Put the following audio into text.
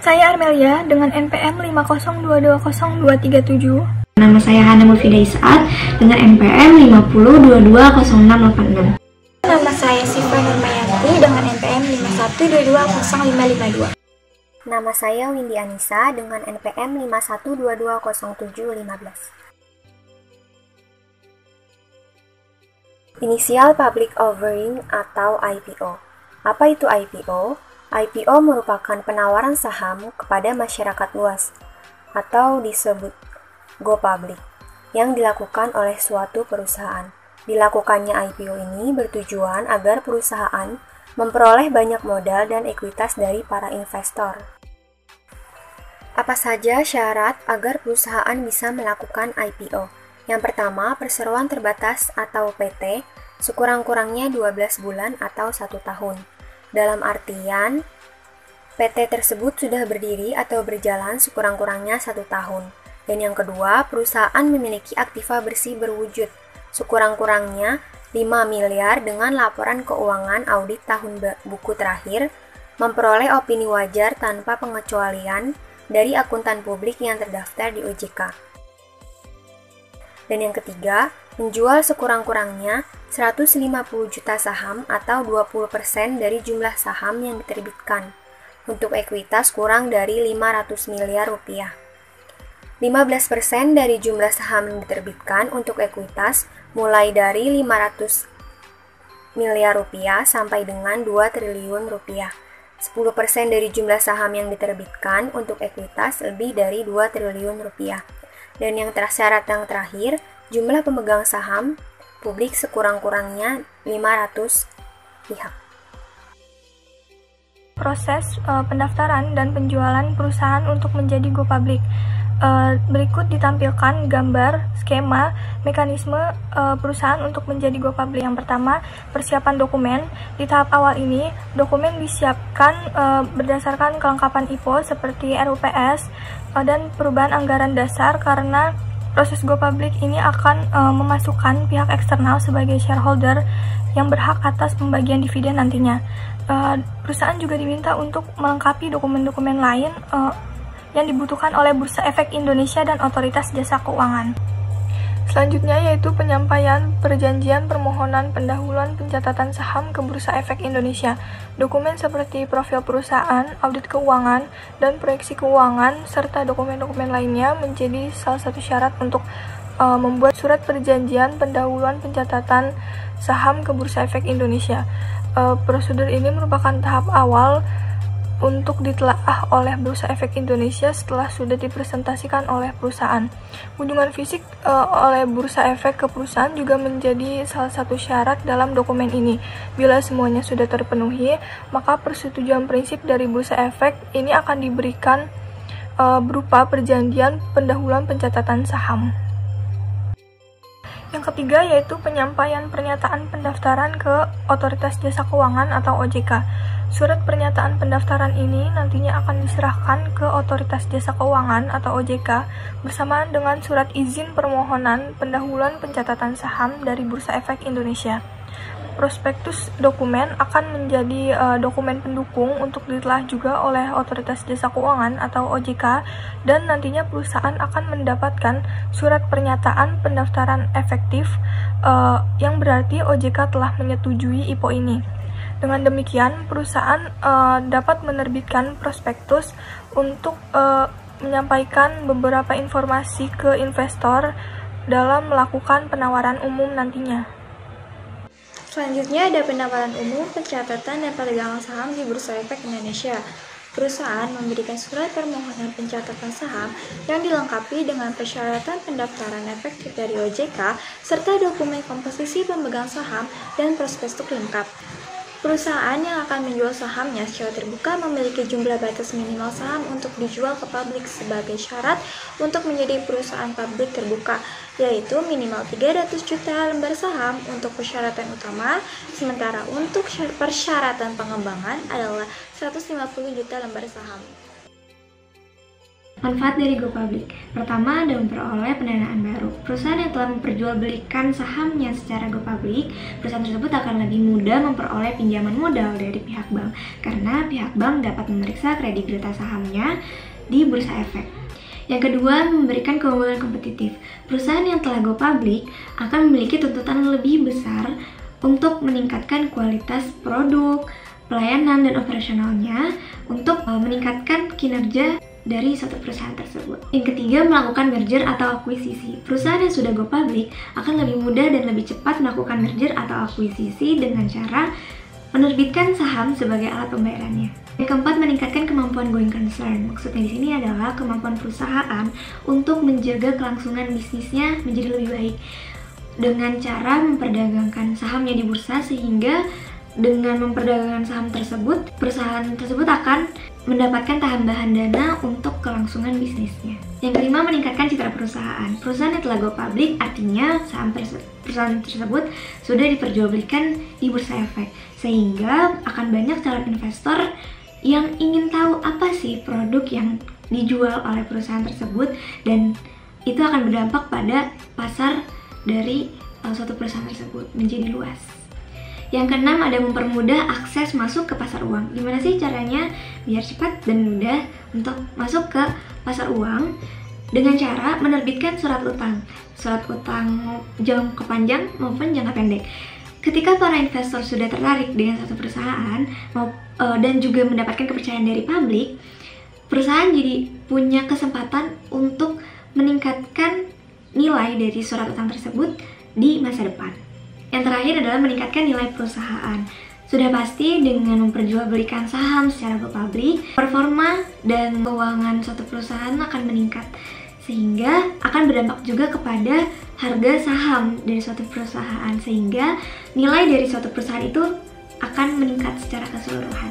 Saya Armelia dengan NPM 502202377. Nama saya Hana Mufidah Isaat dengan NPM 50220686. Nama saya Siva Nurmayanti dengan NPM 51220552. Nama saya Windy Anissa dengan NPM 51220715. Inisial Public Offering atau IPO. Apa itu IPO? IPO merupakan penawaran saham kepada masyarakat luas atau disebut go public yang dilakukan oleh suatu perusahaan. Dilakukannya IPO ini bertujuan agar perusahaan memperoleh banyak modal dan ekuitas dari para investor. Apa saja syarat agar perusahaan bisa melakukan IPO? Yang pertama, perseroan terbatas atau PT, sekurang-kurangnya 12 bulan atau 1 tahun. Dalam artian, PT tersebut sudah berdiri atau berjalan sekurang-kurangnya 1 tahun. Dan yang kedua, perusahaan memiliki aktiva bersih berwujud, sekurang-kurangnya 5 miliar dengan laporan keuangan audit tahun buku terakhir, memperoleh opini wajar tanpa pengecualian dari akuntan publik yang terdaftar di OJK. Dan yang ketiga, menjual sekurang-kurangnya 150 juta saham atau 20% dari jumlah saham yang diterbitkan untuk ekuitas kurang dari 500 miliar rupiah. 15% dari jumlah saham yang diterbitkan untuk ekuitas mulai dari 500 miliar rupiah sampai dengan 2 triliun rupiah. 10% dari jumlah saham yang diterbitkan untuk ekuitas lebih dari 2 triliun rupiah. Dan yang syarat yang terakhir, jumlah pemegang saham publik sekurang-kurangnya 500 pihak. Proses pendaftaran dan penjualan perusahaan untuk menjadi go public. Berikut ditampilkan gambar skema mekanisme perusahaan untuk menjadi go public. Yang pertama, persiapan dokumen. Di tahap awal ini, dokumen disiapkan berdasarkan kelengkapan IPO seperti RUPS dan perubahan anggaran dasar, karena proses go public ini akan memasukkan pihak eksternal sebagai shareholder yang berhak atas pembagian dividen nantinya. Perusahaan juga diminta untuk melengkapi dokumen-dokumen lain yang dibutuhkan oleh Bursa Efek Indonesia dan Otoritas Jasa Keuangan. Selanjutnya yaitu penyampaian perjanjian permohonan pendahuluan pencatatan saham ke Bursa Efek Indonesia. Dokumen seperti profil perusahaan, audit keuangan, dan proyeksi keuangan, serta dokumen-dokumen lainnya menjadi salah satu syarat untuk membuat surat perjanjian pendahuluan pencatatan saham ke Bursa Efek Indonesia. Prosedur ini merupakan tahap awal untuk ditelaah oleh Bursa Efek Indonesia setelah sudah dipresentasikan oleh perusahaan. Kunjungan fisik oleh Bursa Efek ke perusahaan juga menjadi salah satu syarat dalam dokumen ini. Bila semuanya sudah terpenuhi, maka persetujuan prinsip dari Bursa Efek ini akan diberikan berupa perjanjian pendahuluan pencatatan saham. Yang ketiga yaitu penyampaian pernyataan pendaftaran ke Otoritas Jasa Keuangan atau OJK. Surat pernyataan pendaftaran ini nantinya akan diserahkan ke Otoritas Jasa Keuangan atau OJK bersamaan dengan surat izin permohonan pendahuluan pencatatan saham dari Bursa Efek Indonesia. Prospektus dokumen akan menjadi dokumen pendukung untuk ditelah juga oleh Otoritas Jasa Keuangan atau OJK, dan nantinya perusahaan akan mendapatkan surat pernyataan pendaftaran efektif yang berarti OJK telah menyetujui IPO ini. Dengan demikian, perusahaan dapat menerbitkan prospektus untuk menyampaikan beberapa informasi ke investor dalam melakukan penawaran umum nantinya. Selanjutnya ada penawaran umum, pencatatan, dan perdagangan saham di Bursa Efek Indonesia. Perusahaan memberikan surat permohonan pencatatan saham yang dilengkapi dengan persyaratan pendaftaran efektif dari OJK serta dokumen komposisi pemegang saham dan prospektus lengkap. Perusahaan yang akan menjual sahamnya secara terbuka memiliki jumlah batas minimal saham untuk dijual ke publik sebagai syarat untuk menjadi perusahaan publik terbuka, yaitu minimal 300 juta lembar saham untuk persyaratan utama, sementara untuk persyaratan pengembangan adalah 150 juta lembar saham. Manfaat dari go public. Pertama, adalah memperoleh pendanaan baru. Perusahaan yang telah memperjualbelikan sahamnya secara go public, perusahaan tersebut akan lebih mudah memperoleh pinjaman modal dari pihak bank karena pihak bank dapat memeriksa kredibilitas sahamnya di bursa efek. Yang kedua, memberikan keunggulan kompetitif. Perusahaan yang telah go public akan memiliki tuntutan lebih besar untuk meningkatkan kualitas produk, pelayanan, dan operasionalnya untuk meningkatkan kinerja dari suatu perusahaan tersebut. Yang ketiga, melakukan merger atau akuisisi. Perusahaan yang sudah go public akan lebih mudah dan lebih cepat melakukan merger atau akuisisi dengan cara menerbitkan saham sebagai alat pembayarannya. Yang keempat, meningkatkan kemampuan going concern. Maksudnya di sini adalah kemampuan perusahaan untuk menjaga kelangsungan bisnisnya menjadi lebih baik dengan cara memperdagangkan sahamnya di bursa, sehingga dengan memperdagangkan saham tersebut, perusahaan tersebut akan mendapatkan tambahan dana untuk kelangsungan bisnisnya. Yang kelima, meningkatkan citra perusahaan. Perusahaan yang telah go public artinya saham perusahaan tersebut sudah diperjualbelikan di bursa efek, sehingga akan banyak calon investor yang ingin tahu apa sih produk yang dijual oleh perusahaan tersebut, dan itu akan berdampak pada pasar dari suatu perusahaan tersebut menjadi luas. Yang keenam, ada mempermudah akses masuk ke pasar uang. Gimana sih caranya biar cepat dan mudah untuk masuk ke pasar uang? Dengan cara menerbitkan surat utang jangka panjang maupun jangka pendek. Ketika para investor sudah tertarik dengan satu perusahaan dan juga mendapatkan kepercayaan dari publik, perusahaan jadi punya kesempatan untuk meningkatkan nilai dari surat utang tersebut di masa depan. Yang terakhir adalah meningkatkan nilai perusahaan. Sudah pasti dengan memperjualbelikan saham secara go public, performa dan keuangan suatu perusahaan akan meningkat, sehingga akan berdampak juga kepada harga saham dari suatu perusahaan, sehingga nilai dari suatu perusahaan itu akan meningkat secara keseluruhan.